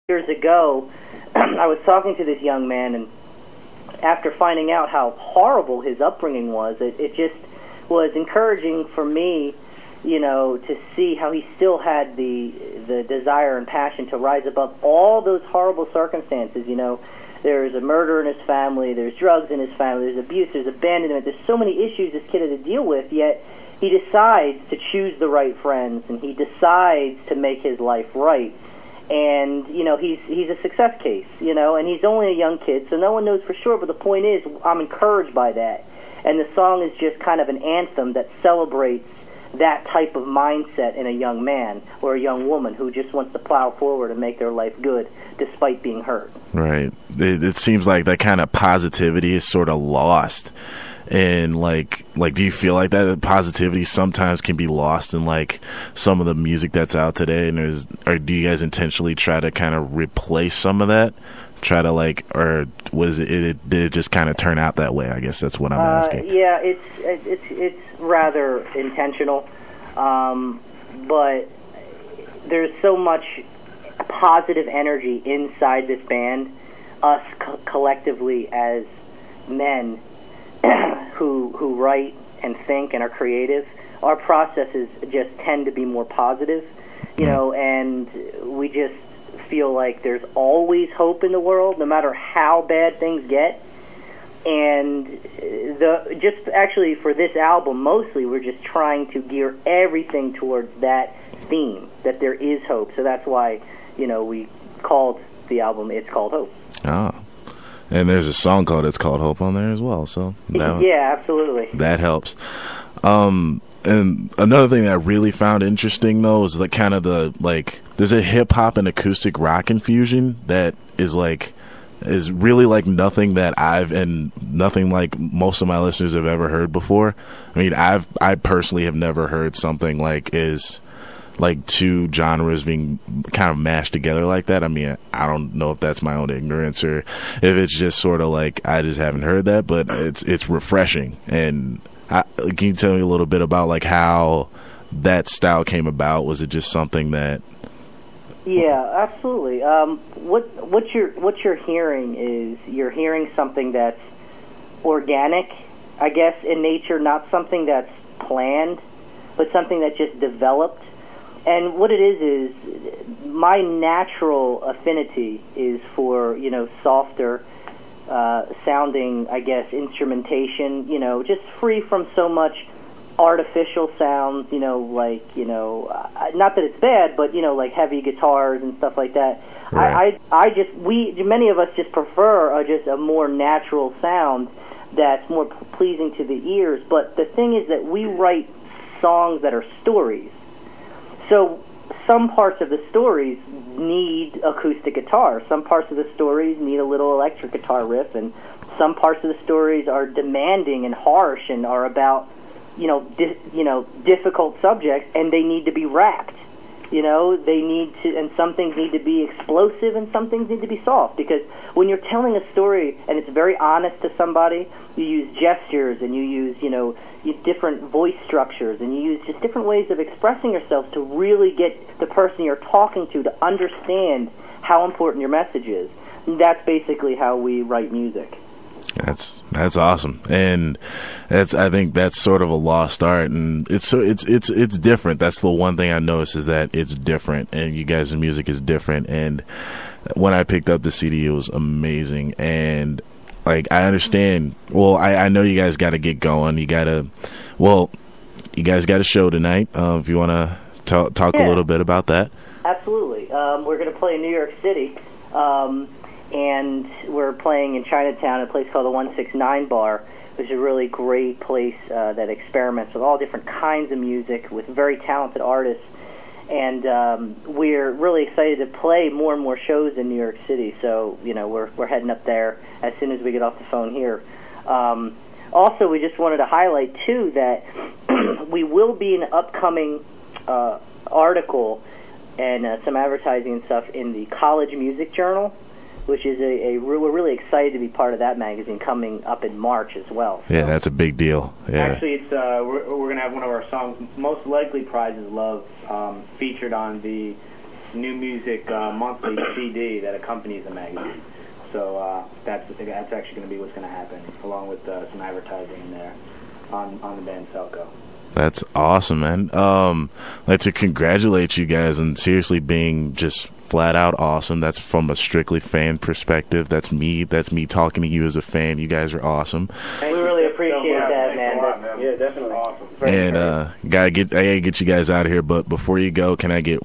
years ago, I was talking to this young man, and after finding out how horrible his upbringing was, it just was encouraging for me, to see how he still had the desire and passion to rise above all those horrible circumstances. There's a murder in his family, there's drugs in his family, there's abuse, there's abandonment, there's so many issues this kid had to deal with, yet he decides to choose the right friends, and he decides to make his life right. And, he's a success case, and he's only a young kid, so no one knows for sure, but the point is, I'm encouraged by that. And the song is just kind of an anthem that celebrates that type of mindset in a young man or a young woman who just wants to plow forward and make their life good despite being hurt. Right. It seems like that kind of positivity is sort of lost. And like, do you feel like that positivity sometimes can be lost in like some of the music that's out today? And or do you guys intentionally try to kind of replace some of that? Try to or did it just kind of turn out that way? I guess that's what I'm asking. Yeah, it's rather intentional, but there's so much positive energy inside this band, us collectively as men who write and think and are creative. Our processes just tend to be more positive, and we just feel like there's always hope in the world, no matter how bad things get. And just actually for this album, mostly we're just trying to gear everything towards that theme, that there is hope. So that's why, we called the album It's Called Hope. Oh. And there's a song called It's Called Hope on there as well. So yeah, absolutely. That helps. And another thing that I really found interesting, though, is there's a hip-hop and acoustic rock infusion that is really like nothing that nothing like most of my listeners have ever heard before. I mean, I personally have never heard something like two genres being kind of mashed together like that. I mean, I don't know if that's my own ignorance or if it's just sort of like I just haven't heard that, but it's refreshing. And can you tell me a little bit about like how that style came about? Was it just something that? Yeah, absolutely. What you're hearing is you're hearing something that's organic, I guess, in nature, not something that's planned, but something that just developed. And what it is my natural affinity is for, softer sounding, I guess, instrumentation, just free from so much artificial sounds, not that it's bad, but, like heavy guitars and stuff like that. Right. Many of us just prefer just a more natural sound that's more pleasing to the ears. But the thing is that we write songs that are stories. So some parts of the stories need acoustic guitar. Some parts of the stories need a little electric guitar riff, and some parts of the stories are demanding and harsh and are about, difficult subjects, and they need to be rapped. They need to, and some things need to be explosive, and some things need to be soft. Because when you're telling a story and it's very honest to somebody, you use gestures and you use, different voice structures, and you use just different ways of expressing yourself to really get the person you're talking to understand how important your message is. And that's basically how we write music. That's awesome, and I think that's sort of a lost art, and it's different. That's the one thing I noticed is that it's different, and you guys' music is different. And when I picked up the CD, it was amazing, and like I understand. Well, I know you guys got to get going. You guys got a show tonight. If you want to talk a little bit about that. Absolutely, we're going to play in New York City. And we're playing in Chinatown at a place called the 169 Bar, which is a really great place that experiments with all different kinds of music with very talented artists. And we're really excited to play more and more shows in New York City. So, we're heading up there as soon as we get off the phone here. Also, we just wanted to highlight, too, that we will be in an upcoming article and some advertising and stuff in the College Music Journal, which is we're really excited to be part of that magazine coming up in March as well. So. Yeah, that's a big deal. Yeah. Actually, it's we're going to have one of our songs, most likely Prizes Love, featured on the new music monthly CD that accompanies the magazine. So that's actually going to be what's going to happen, along with some advertising in there on the band Selkow. That's awesome, man. I'd like to congratulate you guys on seriously being just flat out awesome. That's from a strictly fan perspective. That's me talking to you as a fan. You guys are awesome. We really appreciate that, man. Yeah, definitely awesome. And I gotta get you guys out of here, but before you go, can I get